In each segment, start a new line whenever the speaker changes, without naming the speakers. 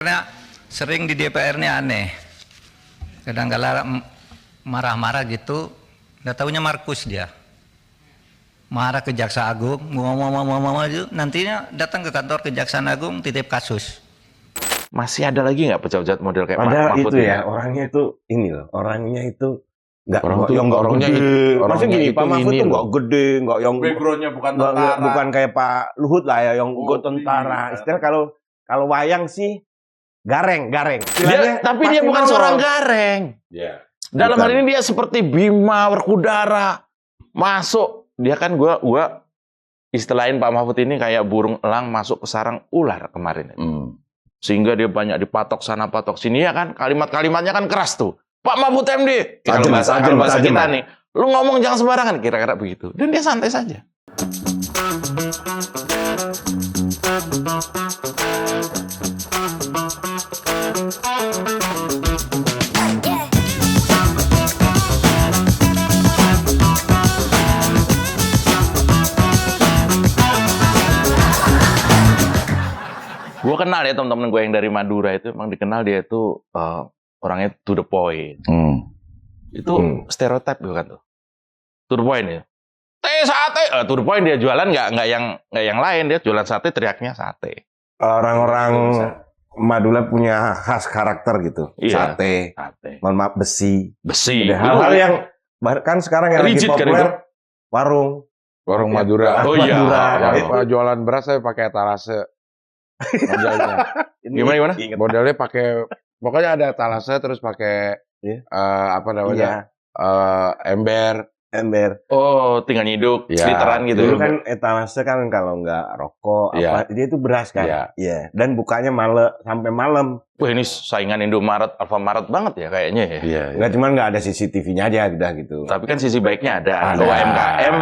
Karena sering di DPR ini aneh, kadang-kala marah-marah gitu, nggak taunya Markus dia, marah ke Jaksa Agung, ngomong itu, nantinya datang ke kantor Kejaksaan Agung titip kasus.
Masih ada lagi nggak pejabat model kayak
Padahal
Mahfud
itu
ini?
ya, orangnya itu ini loh, orangnya itu nggak
Orang tuh-
yang nggak
orangnya
gede.
itu-
Maksudnya
orangnya
gini,
itu
Pak Mahfud
ini
tuh
loh.
nggak gede, nggak yang
Backgroundnya bukan
nggak-
tentara.
bukan kayak Pak Luhut lah ya, yang
Oh,
tentara.
iya.
Istilah kalau wayang sih gareng.
Tapi dia bukan seorang gareng.
Ya.
Dalam
Bukan.
hal ini dia seperti Bima Werkudara. Masuk. Dia kan gua istilahin Pak Mahfud ini kayak burung elang masuk ke sarang ular kemarin. Sehingga dia banyak dipatok sana patok sini ya kan. Kalimat-kalimatnya kan keras tuh. Pak Mahfud MD. Kalau bahasa
tajam,
kita
Pak.
nih. Lu ngomong jangan sembarangan. Kira-kira begitu. Dan dia santai saja. Gue kenal ya teman-teman gue yang dari Madura itu emang dikenal dia itu orangnya to the point. Itu stereotip bukan tuh. To the point ya. Sate, to the point dia jualan nggak yang lain, dia jualan sate teriaknya sate.
Orang-orang Madura punya khas karakter gitu.
Iya.
Sate,
Sate.
mohon maaf besi.
Besi.
Ada hal-hal yang bahkan sekarang yang lagi
Rigid kan
populer,
itu?
warung.
Warung Madura.
Oh iya.
Madura.
Yang
Itu.
jualan beras saya pakai etalase. Modelnya.
Gimana?
Ingat.
Modelnya pakai, pokoknya ada etalase terus pakai
Iya.
apa namanya? Ember.
Oh, tinggal nyiduk,
Iya.
literan gitu.
Dulu kan etalase kan kalau nggak rokok
Iya.
apa dia itu beras kan.
Iya.
Iya. Dan bukanya sampai malam.
Wah, ini saingan Indomaret, Alfamaret banget ya kayaknya ya.
Iya.
Nggak cuman nggak ada CCTV-nya aja udah gitu.
Tapi kan sisi baiknya ada.
Ada.
UMKM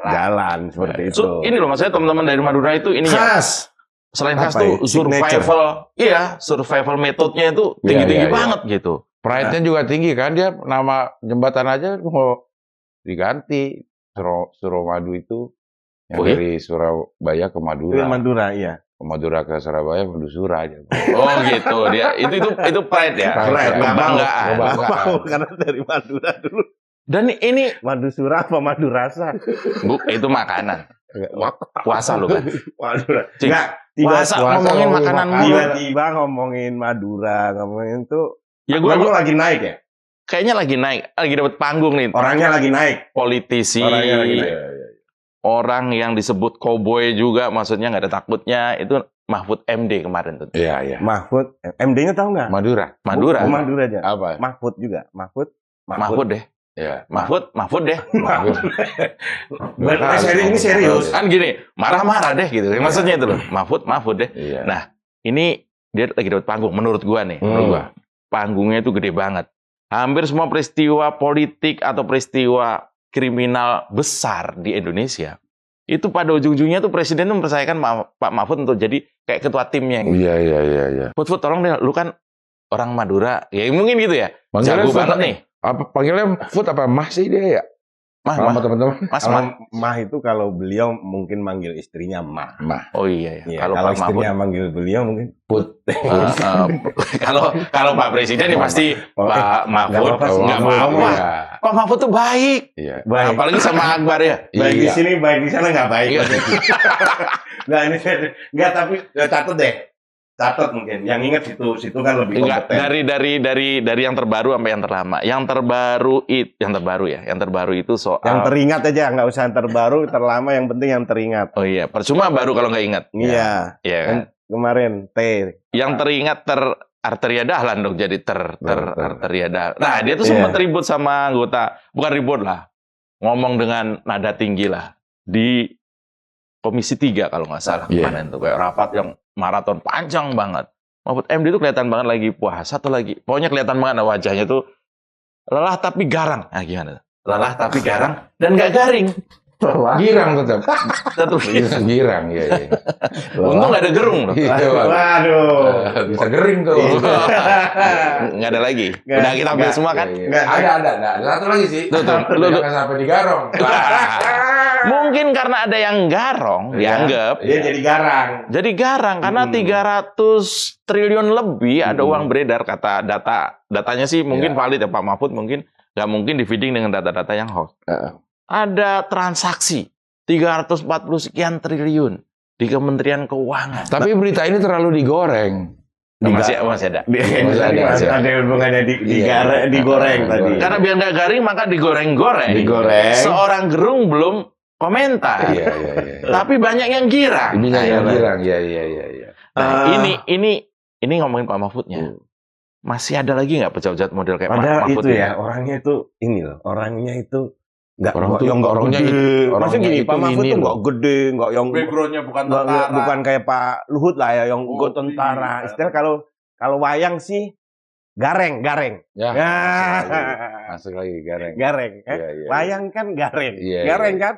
jalan seperti itu.
Ini loh maksudnya teman-teman dari Madura itu ini ya.
Khas.
Selain khas
Apa
tuh
ya? Signature.
survival. Iya, survival metodenya itu tinggi-tinggi
Iya.
banget gitu.
Pride-nya juga tinggi kan, dia nama jembatan aja mau diganti. Suramadu itu yang
Oh, iya?
dari Surabaya ke
Itu
Madura.
Madura, iya.
Ke Madura ke Surabaya Madusura aja.
Oh gitu dia. Itu pride ya.
Pride,
nggak mau.
Kebanggaan.
Nggak
Nggak mau karena dari Madura dulu.
Dan ini
Madusura apa Madurasa?
itu makanan. Puasa lo kan.
Madura.
Cing.
Nggak,
Puasa
puasa
ngomongin
ngomongin
makanan
makanan.
mulu.
tiba-tiba ngomongin Madura, ngomongin tuh.
Ya
Gua
gue
lagi naik ya.
kayaknya lagi naik, lagi dapat panggung nih.
Orangnya lagi naik.
Politisi.
Orangnya lagi naik.
Orang yang disebut cowboy juga, maksudnya nggak ada takutnya, itu Mahfud MD kemarin tuh.
Iya, iya.
Mahfud, MD-nya tahu nggak?
Madura.
Madura.
Oh, Madura aja.
Apa?
Mahfud juga.
Mahfud deh.
Ya.
Mahfud deh.
Ini serius.
Kan gini, marah-marah deh gitu. Maksudnya itu loh, Mahfud deh.
Iya.
Nah, ini dia lagi dapat panggung menurut gua nih, menurut gua. Panggungnya itu gede banget. Hampir semua peristiwa politik atau peristiwa kriminal besar di Indonesia itu pada ujung-ujungnya tuh presiden tuh mempercayakan Pak Mahfud untuk jadi kayak ketua timnya. Gitu.
Iya.
Fud, tolong deh, lu kan orang Madura, ya mungkin gitu ya.
Panggilnya
Jago
Fud,
banget nih.
Apa panggilnya Food apa Mah sih dia ya?
Mah.
Sama teman-teman.
Mas,
Kalau
Mah.
Mah itu kalau beliau mungkin manggil istrinya Mah.
Mah.
Oh iya ya.
Iya,
Kalau
kalau
Pak Mahfud,
istrinya manggil beliau mungkin Put.
kalau Pak Presiden ya pasti Pak Mahfud.
Nggak apa-apa sih.
Nggak
Nggak
apa-apa.
apa-apa.
Iya.
Pak Mahfud tuh baik.
Iya.
Baik.
Apalagi sama Akbar ya.
Baik di
Iya.
sini, baik di sana nggak baik.
Iya.
Nggak ini nggak tapi catat deh. Catat mungkin. Yang ingat situ kan lebih
Enggak,
kompeten.
dari yang terbaru sampai yang terlama. Yang terbaru itu soal.
Yang teringat aja, nggak usah yang terbaru, terlama. Yang penting yang teringat.
Oh iya, percuma baru kalau nggak ingat.
Iya.
Iya kan.
Kemarin T.
Yang teringat Arteria Dahlan dong jadi Arteria Dahlan. Nah, dia tuh
Iya.
sempat ribut sama anggota, bukan ribut lah. Ngomong dengan nada tinggi lah di Komisi 3 kalau nggak salah
Iya.
kemarin tuh kayak rapat yang maraton panjang banget. Mahfud MD itu kelihatan banget lagi puasa atau lagi. Pokoknya kelihatan banget wajahnya tuh lelah tapi garang. Nah, gimana? Lelah tapi garang dan nggak garing.
Girang tetap.
Tetap
Girang, iya.
untung nggak ada gerung loh.
Iya,
Waduh.
bisa gering tuh.
Nggak ada lagi.
Nggak,
Udah kita ambil
nggak.
semua kan?
Iya. Ada. Satu lagi sih.
Tuh, lu.
Jangan sampai digarong.
Wah. Mungkin karena ada yang garong, dianggap.
Dia jadi garang.
Jadi garang karena 300 triliun lebih ada uang beredar, kata datanya sih mungkin valid ya Pak Mahfud, mungkin nggak mungkin di-feeding dengan data-data yang hoax. Ada transaksi 340 sekian triliun di Kementerian Keuangan.
Tapi berita ini terlalu digoreng.
Masih ada.
Ada hubungannya digoreng tadi.
Karena biar nggak garing maka digoreng-goreng. Seorang gerung belum komentar.
Iya.
Tapi banyak yang girang.
Banyak yang girang. Iya.
Nah, ini ngomongin Pak Mahfudnya. Masih ada lagi nggak pejabat model kayak Pak Mahfud
itu ya, orangnya itu ini loh, orangnya itu nggak
orangnya
gede.
orangnya
Maksudnya gini,
itu
Pak Mahfud
ini
tuh nggak
loh.
gede, nggak yang
Backgroundnya bukan tentara.
bukan kayak Pak Luhut lah ya, yang gue tentara.
iya.
Istilah kalau wayang sih gareng.
Ya.
Ya.
Masuk lagi gareng.
Gareng.
Iya.
Wayang kan gareng.
Iya,
Gareng kan?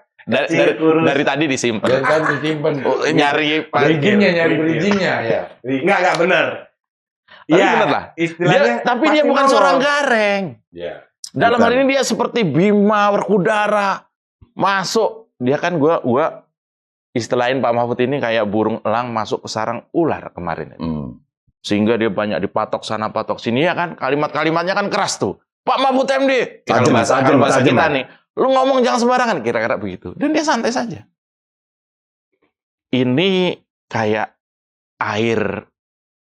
dari tadi disimpan.
Dan kan disimpan.
Nyari
Nyari bridgingnya ya.
Nggak benar.
Tapi bener lah.
Istilahnya.
Tapi dia bukan seorang gareng.
Iya.
Dalam hal ini dia seperti Bima Werkudara. Masuk. Dia kan gua istilahin Pak Mahfud ini kayak burung elang masuk ke sarang ular kemarin. Sehingga dia banyak dipatok sana patok sini ya kan. Kalimat-kalimatnya kan keras tuh. Pak Mahfud MD. Kalau bahasa kita nih. Lu ngomong jangan sembarangan. Kira-kira begitu. Dan dia santai saja. Ini kayak air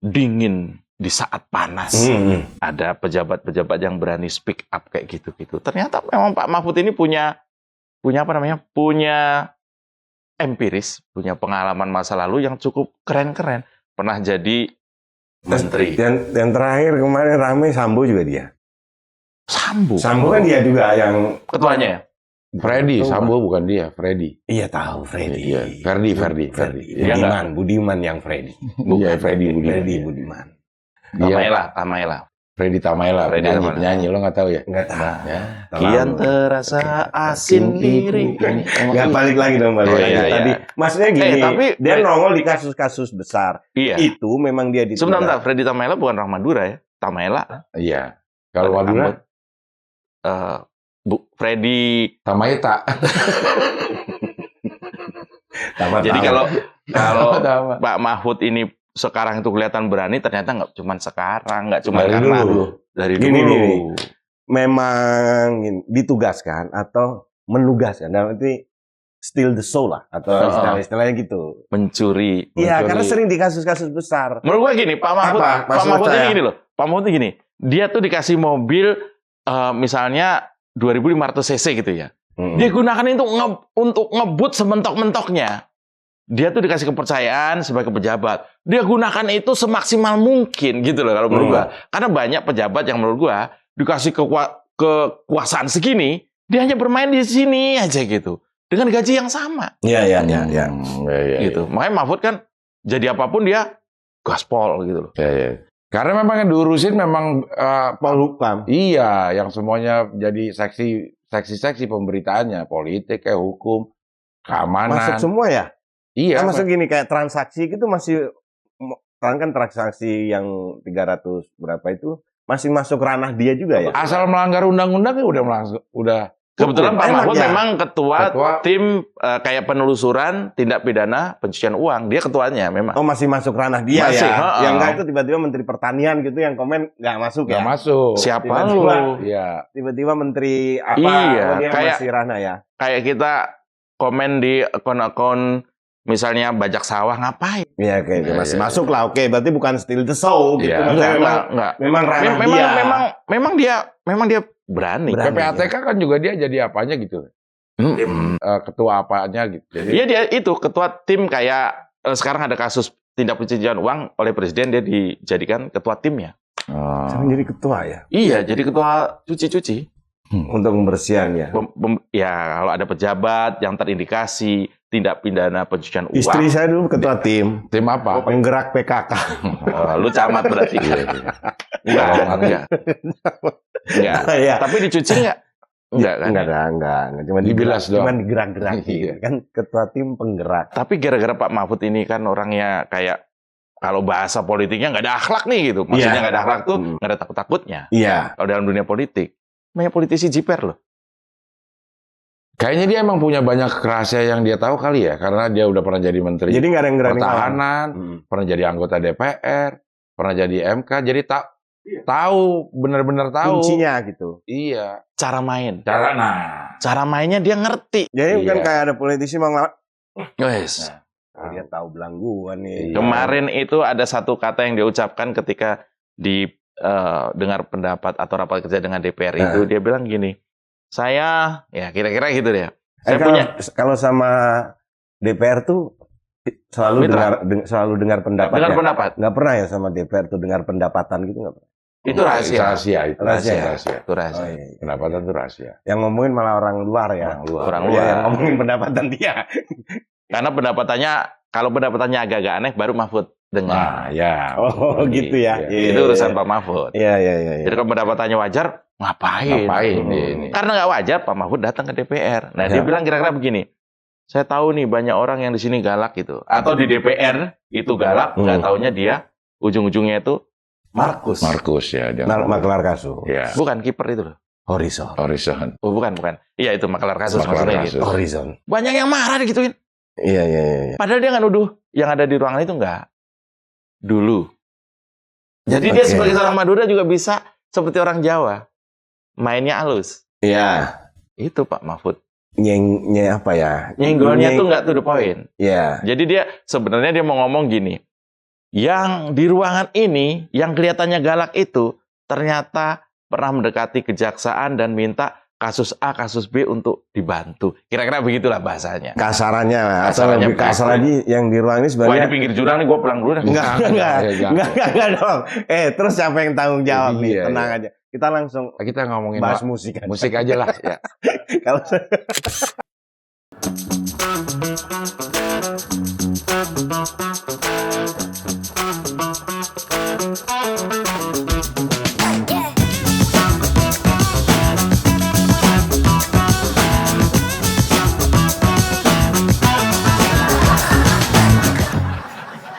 dingin di saat panas. Ada pejabat-pejabat yang berani speak up kayak gitu-gitu. Ternyata memang Pak Mahfud ini punya empiris, punya pengalaman masa lalu yang cukup keren-keren. Pernah jadi menteri.
Dan terakhir kemarin rame Sambo juga dia.
Sambo
Sambo kan dia juga yang
ketuanya ya?
Freddy, Sambo bukan dia, Freddy.
Iya tahu Freddy.
Iya, Ferdi.
Budiman yang Freddy.
Iya, Freddy
Budiman.
Tamaela.
Freddy Tamaela, penyanyi, lo nggak tahu ya?
Nggak tahu.
Ya.
Kian terasa asin diri.
Nggak balik lagi dong balik lagi.
Iya.
Tadi maksudnya gini,
tapi
dia nongol di kasus-kasus besar.
Iya.
Itu memang dia ditunda.
Sebentar, Freddy Tamaela bukan orang Madura ya? Tamaela.
Iya. Kalau Madura,
Freddy.
Tamaeta.
Jadi kalau
Tama.
Pak Mahfud ini sekarang itu kelihatan berani, ternyata nggak cuma sekarang, nggak cuma
Dari
karena
dulu.
dari
Gini,
dulu.
gini. Memang ditugaskan atau menugaskan. Nah, nanti steal the soul lah atau istilahnya gitu.
Mencuri.
Iya, karena sering di kasus-kasus besar.
Menurut gue gini, Pak Mahfud,
Apa?
Pak Mahfud
Maksud
ini
saya?
gini loh. Pak Mahfud ini gini, dia tuh dikasih mobil misalnya 2.500 cc gitu ya. Dia gunakan itu untuk ngebut sementok-mentoknya. Dia tuh dikasih kepercayaan sebagai pejabat. Dia gunakan itu semaksimal mungkin gitu loh kalau menurut gua. Karena banyak pejabat yang menurut gua dikasih kekuasaan segini, dia hanya bermain di sini aja gitu. Dengan gaji yang sama.
Iya.
Gitu. Makanya Mahfud kan jadi apapun dia gaspol gitu loh.
Iya. Karena memang yang diurusin memang
Polhukam.
iya, yang semuanya jadi seksi pemberitaannya, politik, kayak hukum, keamanan.
Masuk semua ya?
Iya.
Maksud gini, kayak transaksi itu masih, kan transaksi yang 300 berapa itu, masih masuk ranah dia juga ya?
Asal melanggar undang-undang ya udah
Kebetulan Pak
Enak
Mahfud
ya?
memang ketua
Ketua.
tim kayak penelusuran tindak pidana pencucian uang. Dia ketuanya memang.
Oh, masih masuk ranah dia
Masih,
ya?
ha-ha.
Yang enggak itu tiba-tiba Menteri Pertanian gitu yang komen nggak masuk
nggak
ya?
masuk.
Siapa
Tiba-tiba.
lu?
Iya.
Tiba-tiba Menteri apa?
Iya,
oh, dia
kayak-
masih ranah ya?
Kayak kita komen di akun-akun misalnya bajak sawah ngapain?
Iya, oke,
Iya,
masih
iya.
masuk lah. Oke, berarti bukan steal the show gitu.
Iya.
Maksudnya
Enggak.
memang ranah
Memang
dia.
memang dia berani.
Berani.
PPATK kan juga dia jadi apanya gitu. Ketua apanya gitu. Jadi
Iya dia itu ketua tim kayak sekarang ada kasus tindak pencucian uang oleh presiden, dia dijadikan ketua timnya.
Sekarang jadi ketua ya?
Iya, jadi ketua cuci-cuci.
Untuk pembersihan ya?
Ya kalau ada pejabat yang terindikasi tindak pidana pencucian uang.
Istri saya dulu ketua tim.
tim apa?
Penggerak PKK.
Lu camat berarti. Enggak.
Iya.
Tapi dicuci enggak? Enggak kan?
Enggak. Cuma
Dibilas doang.
Cuma digerak-gerakin.
Iya.
Kan ketua tim penggerak.
Tapi gara-gara Pak Mahfud ini kan orangnya kayak kalau bahasa politiknya nggak ada akhlak nih gitu. Maksudnya
Iya.
nggak ada akhlak tuh nggak ada takut-takutnya.
Iya.
Kalau dalam dunia politik, banyak politisi jiper loh.
Kayaknya dia emang punya banyak rahasia yang dia tahu kali ya, karena dia udah pernah jadi menteri
Jadi nggak ada yang berani ngelawan.
pertahanan, pernah jadi anggota DPR, pernah jadi MK, jadi tahu benar-benar tahu
Kuncinya gitu.
Iya,
Cara main.
cara
mainnya dia ngerti.
Jadi bukan
Iya.
kayak ada politisi mau ngelawan.
Wes.
Dia tahu belangguan nih.
Iya.
Kemarin itu ada satu kata yang dia ucapkan ketika di dengar pendapat atau rapat kerja dengan DPR itu, dia bilang gini, saya ya kira-kira gitu deh. Saya punya
kalau sama DPR tuh selalu
Mitra.
selalu dengar pendapat.
dengar pendapat.
Nggak pernah ya sama DPR tuh dengar pendapatan gitu nggak pernah.
Itu rahasia.
itu
Rahasia.
Itu rahasia.
Oh, iya, iya.
Pendapatan itu rahasia.
Yang ngomongin malah orang luar ya.
Orang luar.
Orang
Iya,
luar.
yang ngomongin pendapatan dia.
Karena pendapatannya, kalau pendapatannya agak-agak aneh, baru Mahfud dengar.
Nah, ya.
Oh, gitu ya.
Iya.
Iya,
Itu
iya,
urusan
iya.
Pak Mahfud.
Iya, iya, iya.
Jadi kalau pendapatannya wajar, ngapain?
Ngapain ini?
Karena nggak wajar, Pak Mahfud datang ke DPR. Nah, dia
Ya.
bilang kira-kira begini, saya tahu nih banyak orang yang di sini galak gitu. Atau di DPR itu galak, nggak taunya dia, ujung-ujungnya itu Markus.
Markus ya dia.
Maklar kasus.
Ya.
Bukan kiper itu loh.
Horizon.
Horizon.
Oh, bukan. Iya, itu maklar kasus
Maklar
maksudnya
kasus.
gitu.
Horizon.
Banyak yang marah digituin.
Iya, iya, iya.
Padahal dia nggak nuduh yang ada di ruangan itu nggak. Dulu. Jadi dia
Oke.
sebagai seorang Madura juga bisa seperti orang Jawa. Mainnya halus.
Iya.
Itu Pak Mahfud.
Apa ya?
Nyenggolnya tuh nggak to the point.
Iya.
Jadi dia sebenarnya dia mau ngomong gini. Yang di ruangan ini, yang kelihatannya galak itu, ternyata pernah mendekati kejaksaan dan minta kasus A, kasus B untuk dibantu. Kira-kira begitulah bahasanya.
Kasarannya lah. Atau
Kasarannya
lebih kasar
begitu.
lagi yang di ruang ini
Wah,
sebenarnya.
ini pinggir jurang nih, gue pulang dulu dah.
Enggak dong. Terus siapa yang tanggung jawab nih?
Iya,
Tenang
iya.
aja. Kita langsung
Kita ngomongin
bahas musik aja.
musik aja lah. Ya.
Kalau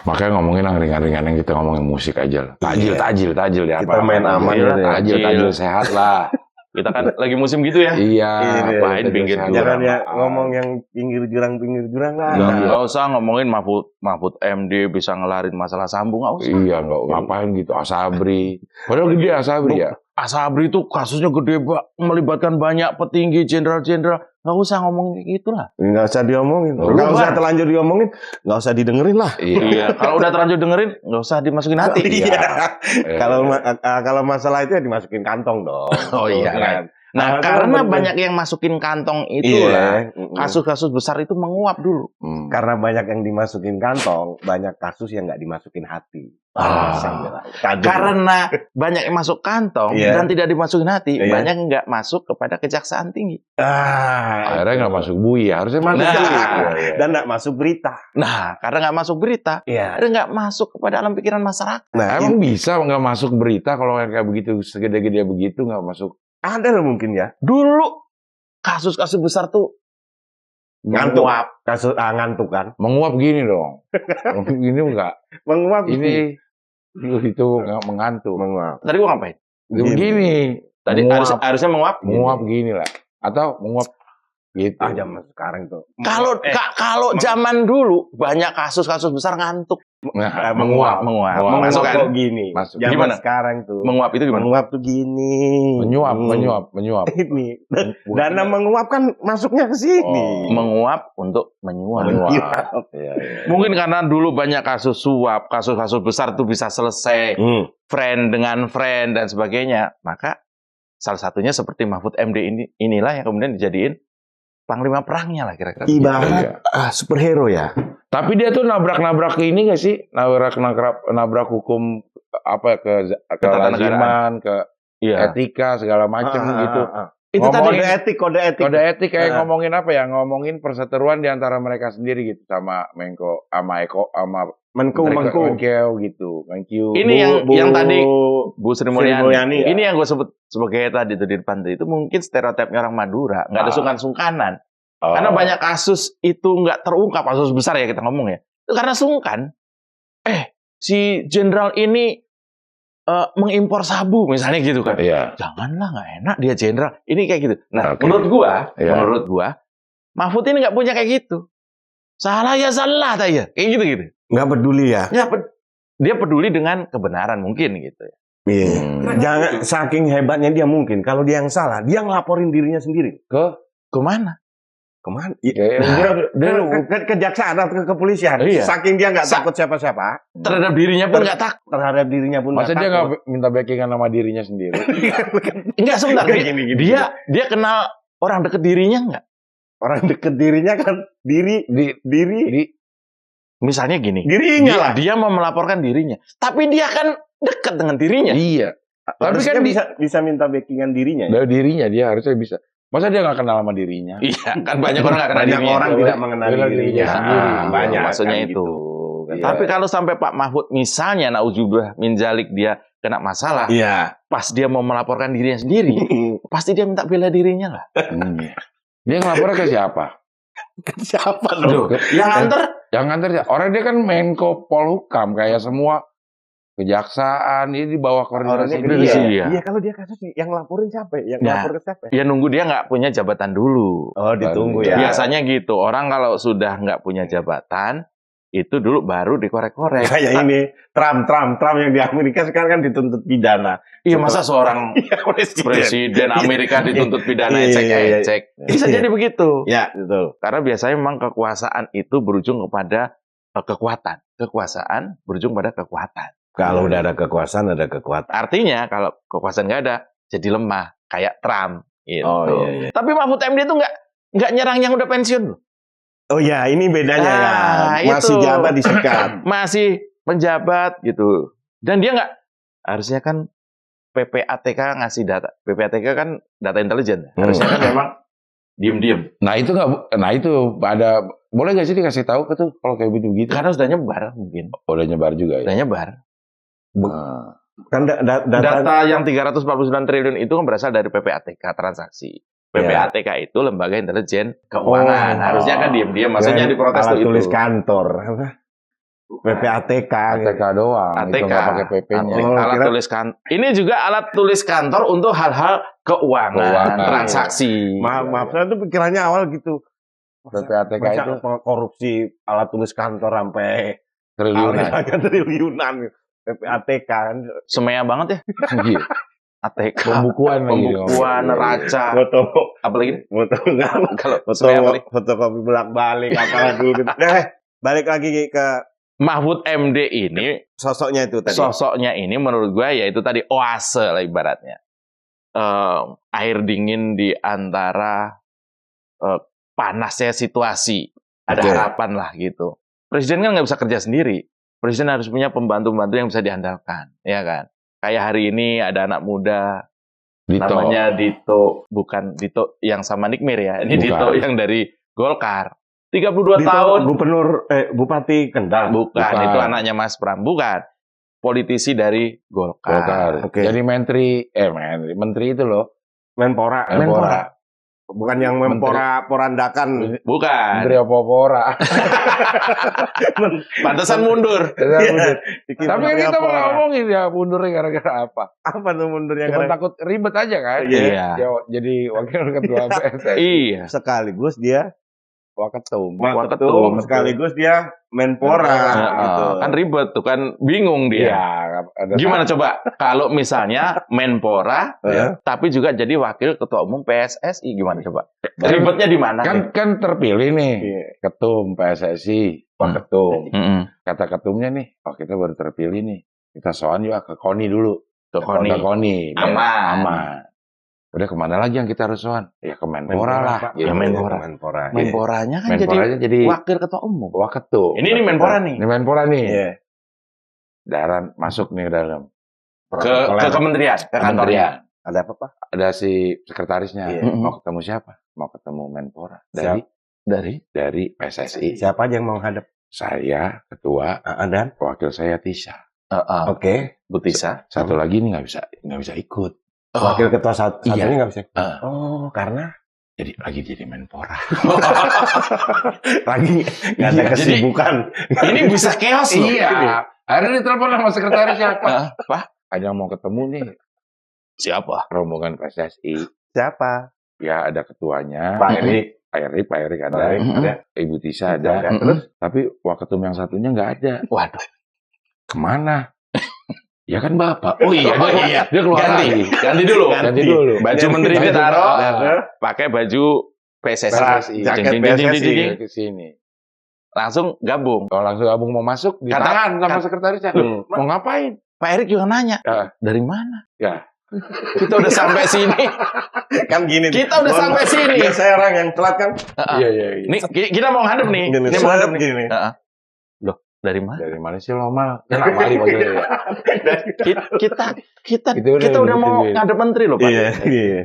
Makanya ngomongin yang ringan-ringan, yang kita ngomongin musik aja lah. Tajil ya.
Kita main aman
ya.
Tajil sehat lah.
Kita kan lagi musim gitu ya.
Iya.
Ngapain pinggir
sehat.
jangan
jurang.
ya ngomong yang pinggir jurang lah.
Nggak usah ngomongin Mahfud MD bisa ngelarin masalah sambung, nggak usah.
Iya, nggak ngapain gitu. Asabri. Padahal gede Asabri ya.
Asabri itu kasusnya gede, Pak. Melibatkan banyak petinggi, jenderal-jenderal. Nggak usah ngomongin kayak gitulah.
Nggak usah diomongin.
Oh,
Nggak usah
bubar.
terlanjur diomongin. Nggak usah didengerin lah.
Iya. Kalau udah terlanjur dengerin, nggak usah dimasukin hati.
Iya.
Eh,
Kalau masalah itu ya dimasukin kantong dong.
Oh iya.
Kan?
Nah,
Nah,
karena
bener.
banyak yang masukin kantong itulah.
Iya.
Kasus-kasus besar itu menguap dulu.
Karena banyak yang dimasukin kantong, banyak kasus yang nggak dimasukin hati.
Ah.
Tajam.
Karena banyak yang masuk kantong
Iya.
dan tidak dimasukin hati,
Iya.
banyak yang nggak masuk kepada kejaksaan tinggi.
Akhirnya nggak masuk bui ya. Harusnya masuk
Nah.
bui.
Dan nggak masuk berita.
Nah, karena nggak masuk berita,
Iya.
ada nggak masuk kepada alam pikiran masyarakat.
Nah,
Emang bisa nggak masuk berita kalau yang kayak begitu segede-gede begitu nggak masuk?
ada loh mungkin ya.
Dulu kasus-kasus besar tuh
Ngantuk.
menguap.
Kasus ngantuk kan.
Menguap gini dong. Ini enggak.
Menguap.
Ini itu nggak mengantuk.
menguap.
Tadi gua ngapain?
Begini.
Tadi
Menguap.
harusnya menguap.
Menguap gini lah. Atau menguap gitu.
Zaman sekarang tuh.
Kalau zaman dulu banyak kasus-kasus besar ngantuk.
Nah,
Menguap.
Menguap
Masuk kan?
kok gini.
Masuk.
Zaman
Gimana?
sekarang tuh.
Menguap itu gimana?
Menguap tuh gini.
menyuap.
Ini. Dana menguap kan masuknya ke sini.
Menguap untuk menyuap.
Menyuap.
Iya, iya.
Mungkin karena dulu banyak kasus suap, kasus-kasus besar itu bisa selesai friend dengan friend dan sebagainya. Maka salah satunya seperti Mahfud MD inilah yang kemudian dijadiin panglima perangnya lah kira-kira.
Ibarat superhero ya.
Tapi dia tuh nabrak-nabrak ini nggak sih? Nabrak hukum apa ke kelaziman, ke
Iya.
etika segala macam gitu.
Itu tadi
Kode etik.
Kode etik kayak
Ah.
ngomongin apa ya? Ngomongin perseteruan di antara mereka sendiri gitu sama Menko, sama Eko, sama
Menku.
gitu. Menkyu.
Ini yang tadi Bu
Sri
Sri
Mulyani,
Mulyani.
ya.
Ini yang gue sebut sebagai tadi itu di depan itu mungkin stereotipnya orang Madura, nggak ada sungkan-sungkanan.
Oh.
Karena banyak kasus itu nggak terungkap, kasus besar ya kita ngomong ya. Itu karena sungkan. Si jenderal ini mengimpor sabu misalnya gitu kan.
Iya.
Janganlah, nggak enak dia jenderal. Ini kayak gitu. Nah,
Oke.
menurut
Iya.
gua Mahfud ini nggak punya kayak gitu. Salah ya salah ya. Kayak gitu.
Nggak peduli ya.
Dia peduli dengan kebenaran mungkin gitu.
Iya. Jangan saking hebatnya dia mungkin kalau dia yang salah, dia ngelaporin dirinya sendiri.
Kemana?
Kemana? Kejaksaan atau ke kepolisian.
Iya.
Saking dia nggak takut siapa-siapa.
Terhadap dirinya pun nggak takut.
Terhadap dirinya pun
Masa
nggak
dia
takut.
nggak minta backingan sama dirinya sendiri?
Enggak, sebentar.
Gini.
Dia kenal orang deket dirinya nggak?
Orang deket dirinya kan diri.
Misalnya gini.
Dirinya lah.
Dia mau melaporkan dirinya. Tapi dia kan dekat dengan dirinya.
Iya. Tapi
Harusnya
kan
bisa minta backingan dirinya.
dari dirinya dia harusnya bisa. Masa dia nggak kenal sama dirinya?
Iya, kan banyak orang nggak kenal
Banyak
dirinya.
orang tidak mengenali
Kenal
dirinya.
dirinya sendiri.
Banyak.
Maksudnya
kan
itu.
gitu.
Iya.
Tapi kalau sampai Pak Mahfud misalnya nauzubillah min dzalik dia kena masalah,
Iya.
pas dia mau melaporkan dirinya sendiri, pasti dia minta bela dirinya lah.
Dia ngelapornya ke siapa?
Siapa
Loh,
dong?
yang antar
Yang nganter orang dia kan Menko Polhukam kayak semua kejaksaan ini di bawah koordinasi
Orangnya
dia.
iya. Iya, kalau dia kasus yang laporin siapa? Yang
Nah.
lapor ke siapa?
ya nunggu dia nggak punya jabatan dulu.
Oh, ditunggu ya.
Biasanya gitu. Orang kalau sudah nggak punya jabatan, itu dulu baru dikorek-korek.
Kayak ini Trump yang di Amerika sekarang kan dituntut pidana.
Iya, masa seorang
Iya,
presiden Amerika dituntut pidana
Iya, iya.
ecek-ecek. Bisa jadi begitu.
Ya, betul.
Karena biasanya memang kekuasaan itu berujung kepada kekuatan. Kekuasaan berujung pada kekuatan.
Kalau udah ada kekuasaan, ada kekuatan.
Artinya kalau kekuasaan nggak ada, jadi lemah. Kayak Trump. Gitu.
Oh, iya.
Tapi Mahfud MD itu nggak nyerang yang udah pensiun loh.
Oh ya, ini bedanya
Nah,
ya. Masih
itu.
jabat disikat.
Masih penjabat gitu. Dan dia nggak, harusnya kan PPATK ngasih data. PPATK kan data intelijen. Harusnya kan memang diem-diem.
Nah itu ada boleh nggak sih dikasih tahu ke tuh kalau kayak begitu?
Karena sudah nyebar mungkin.
Udah nyebar juga ya.
Sudah nyebar.
Nah,
Kan data
Data yang 349 triliun itu kan berasal dari PPATK transaksi. PPATK itu lembaga intelijen keuangan. Harusnya kan diem-diem. Maksudnya diprotes
alat
tuh
tulis
itu.
kantor. Apa? PPATK.
ATK doang, itu
ATK.
nggak pakai PP-nya.
Oh,
Alat
kira-
tulis kantor. Ini juga alat tulis kantor untuk hal-hal keuangan,
Keuangan.
transaksi.
Maaf, saya tuh pikirannya awal gitu.
PPATK
Masa
itu
korupsi alat tulis kantor sampai
triliunan.
triliunan. PPATK kan.
Semea banget ya.
Iya.
ATK.
Pembukuan lagi.
Pembukuan, neraca.
Foto
Apalagi kalau
foto
semea apa nih?
fotokopi bolak-balik apalah dulu gitu. Balik lagi ke
Mahfud MD ini,
sosoknya itu tadi.
sosoknya ini menurut gue ya itu tadi oase lah ibaratnya. Air dingin di antara panasnya situasi. Ada
Oke.
harapan lah gitu. Presiden kan nggak bisa kerja sendiri. Presiden harus punya pembantu-pembantu yang bisa diandalkan, ya kan? Kayak hari ini ada anak muda,
Dito.
namanya Dito, bukan Dito yang sama Nikmir ya. Ini
Bukan.
Dito yang dari Golkar. 32
Dito,
tahun.
gubernur Bupati Kendal.
Bukan,
Bukan.
itu anaknya Mas Pram. Bukan. Politisi dari Golkar.
Golkar.
Oke.
Jadi menteri itu loh.
Menpora.
Menpora.
Bukan yang porandakan.
Bukan.
Menteri apa-apa.
Pantesan mundur.
Iya.
Tapi kan kita mau ngomongin ya mundurnya gara-gara apa?
Apa tuh mundurnya?
Cuma
Karena
takut ribet aja kan?
Iya.
Jadi wakil ketua PSSI.
Iya.
sekaligus dia
Waketum.
Waketum.
sekaligus dia Menpora. gitu.
Kan ribet tuh kan bingung dia.
Iya. Ada
Gimana coba kalau misalnya Menpora
Ya.
tapi juga jadi wakil ketua umum PSSI gimana coba? Ribetnya di mana?
kan terpilih nih
Iya.
ketum PSSI, Waketum.
Mm-mm.
Kata ketumnya nih, oh kita baru terpilih nih. Kita soan juga ke KONI dulu.
Ke KONI.
Ke KONI.
Aman.
Udah kemana lagi yang kita harus soan? Ya ke Menpora lah.
Pak.
Gitu.
Ya, Menpora.
Menpora. Iya.
Menporanya kan
Menporanya jadi
wakil ketua umum.
Waketum.
Ini Menpora nih.
Ini Menpora nih.
Iya.
Daran masuk nih ke dalam.
Ke kementerian, ke kantornya.
Kementerian.
Ada apa, Pak?
Ada si sekretarisnya.
Iya.
Mau ketemu siapa? Mau ketemu Menpora.
Siap.
Dari PSSI.
Siapa aja yang mau hadap?
Saya, ketua,
Dan
wakil saya Tisha.
oke.
Butisa.
Satu lagi ini nggak bisa ikut.
Wakil ketua satunya
Iya.
nggak bisa.
Ah.
Oh, karena
Lagi jadi Menpora.
lagi nggak ada
Iya,
kesibukan.
Ini bisa chaos loh.
Iya. Akhirnya ditelepon sama sekretaris siapa?
Pak,
Ada yang mau ketemu nih
siapa?
rombongan PSSI.
Siapa?
Ya ada ketuanya.
Pak Eri.
Pak Erik ada,
Pak Erik ada.
Ibu Tisa ada.
Terus
Tapi waketum yang satunya nggak ada.
Waduh.
Kemana? Ya kan Bapak.
Oh iya.
Dia keluar lagi.
Ganti dulu.
Ganti dulu.
Baju menteri
Baju
ditaruh,
menteri.
pakai baju PSSI.
PSSI.
Jaket
Ding, ding, ding, ding,
PSSI.
ding, ding.
Ke sini.
Langsung gabung.
Kalau langsung gabung mau masuk, ditahan sama sekretarisnya. Mau ngapain?
Pak Erik juga nanya,
Ya.
dari mana?
Ya.
Kita udah sampai sini.
kan gini.
Kita udah sampai sini.
Ya, saya orang yang telat kan.
Iya.
Nih, kita mau ngadep nih.
Gini,
Ini mau ngadep nih.
gini.
Loh, dari mana?
Dari mana sih lo mal? Ya nggak mali panggilnya ya.
Kita udah mau ngadep menteri loh, Pak.
Iya.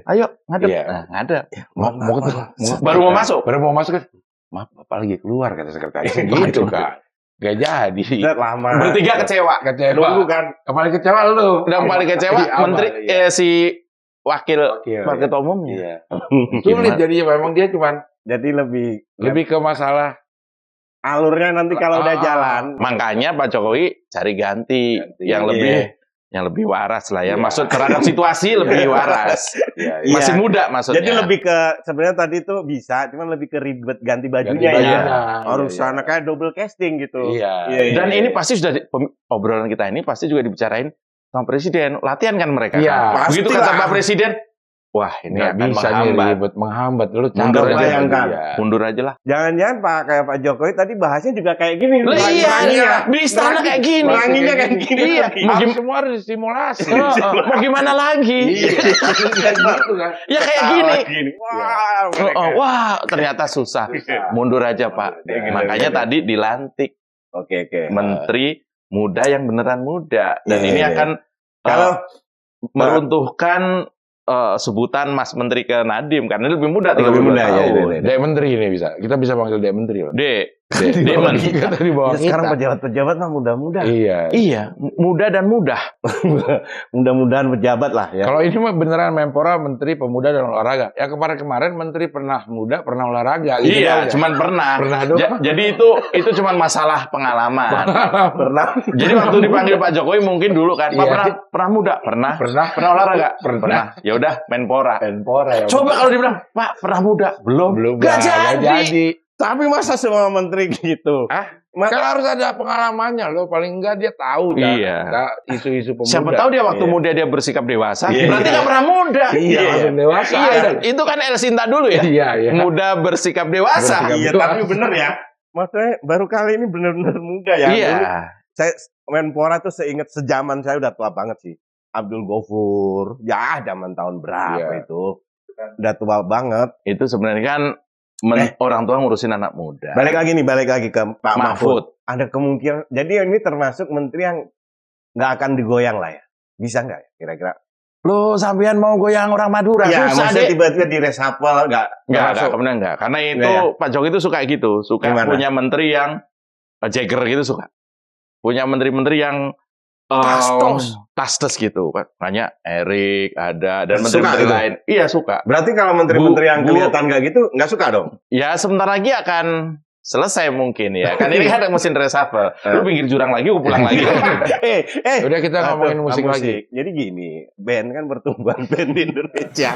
Ayo, ngadep.
Iya.
Nah, ngadep.
Mau ketemu.
Baru mau masuk.
Baru mau masuk kan? Maaf, Bapak lagi keluar kata sekretarisnya gitu kan. Gak jadi.
Lama.
Bertiga kecewa.
Nunggu kan.
Kemarin kecewa lu.
Udah paling kecewa
Iya,
menteri
iya.
si wakil
Wakil,
ketua umumnya.
Iya. Sulit jadinya memang dia cuman
Jadi
lebih ke masalah
alurnya nanti kalau udah jalan.
Makanya Pak Jokowi cari ganti yang lebih waras lah ya.
Iya.
Maksud terhadap situasi lebih waras.
ya,
Iya.
Masih muda maksudnya.
Jadi lebih ke sebenarnya tadi tuh bisa, cuman lebih ke ribet ganti bajunya ya. Harus sana kayak double casting gitu.
Iya.
Dan ini pasti sudah obrolan kita ini pasti juga dibicarain sama presiden. Latihan kan mereka.
Iya.
Kan? Begitu
Pastilah.
kata Pak Presiden, wah ini
nggak
akan
bisa nih
menghambat.
ribet, menghambat lu
Mundur
capek
aja.
Bayangkan.
Iya.
Mundur aja lah.
Jangan-jangan kayak Pak Jokowi tadi bahasnya juga kayak gini.
Iya, di istana kayak gini.
Meranginya kayak gini.
Iya.
Harus semua harus disimulasi.
Mau gimana lagi?
Gitu kan.
Ya kayak gini.
Wah,
Wah, ternyata susah. Mundur aja, Pak. Makanya tadi dilantik
Oke.
menteri muda yang beneran muda. Dan
Iya,
ini
iya.
akan
Kalau
meruntuhkan sebutan Mas Menteri ke Nadiem karena dia lebih muda,
Lebih
32
muda, ya,
tahun.
iya.
Dek Menteri ini bisa. Kita bisa panggil Dek Menteri loh.
Dek Menteri.
Kita di bawah
sekarang
kita.
pejabat-pejabat mah muda-muda.
Iya.
Iya, muda dan mudah.
Mudah-mudahan pejabat lah ya.
Kalau ini mah beneran Menpora Menteri Pemuda dan Olahraga. Ya kemarin Menteri pernah muda, pernah olahraga. Gitu
Iya,
aja.
cuman pernah.
Pernah doang.
Jadi itu cuman masalah pengalaman.
Pernah.
Jadi waktu dipanggil Pak Jokowi mungkin dulu kan, Pak
Iya.
pernah muda, pernah olahraga,
Pernah.
Ya udah, Menpora.
Menpora ya.
Coba kalau dibilang, Pak pernah muda, belum
Gak
jadi.
jadi.
Tapi masa semua menteri gitu?
Kan harus ada pengalamannya loh. Paling enggak dia tahu kan.
Iya.
Isu-isu pemuda.
Siapa tahu dia waktu
Iya.
muda dia bersikap dewasa,
Iya.
berarti nggak pernah muda.
Iya, langsung dewasa.
Iya, itu kan El Sinta dulu ya.
Iya.
Muda bersikap dewasa.
Bersikap
Iya,
dewasa.
tapi bener ya. Maksudnya baru kali ini bener-bener muda ya.
Iya.
Dulu saya Menpora tuh seingat sejaman saya udah tua banget sih. Abdul Gofur, ya zaman tahun berapa
Iya.
itu. Udah tua banget.
Itu sebenarnya kan orang tua ngurusin anak muda.
Balik lagi ke Pak Mahfud.
Mahfud.
Ada kemungkinan, jadi ini termasuk menteri yang nggak akan digoyang lah ya. Bisa nggak ya kira-kira?
Lo sampean mau goyang orang Madura,
Ya,
susah
maksudnya
deh.
tiba-tiba di reshuffle nggak masuk.
Kemudian enggak. Karena itu
Nggak ya?
Pak Jokowi itu suka gitu, suka
Gimana?
punya menteri yang Jagger gitu suka. Punya menteri-menteri yang tastos gitu. Makanya Erik ada dan
Suka
menteri-menteri
gitu?
lain. Iya suka.
Berarti kalau menteri-menteri yang
Bu-
kelihatan nggak gitu nggak suka dong?
Ya sebentar lagi akan selesai mungkin ya. Kan ini kan ada mesin reshuffle. Lu pinggir jurang lagi, gue pulang lagi.
Udah kita ngomongin musik lagi.
Jadi gini, band kan pertumbuhan band di Indonesia.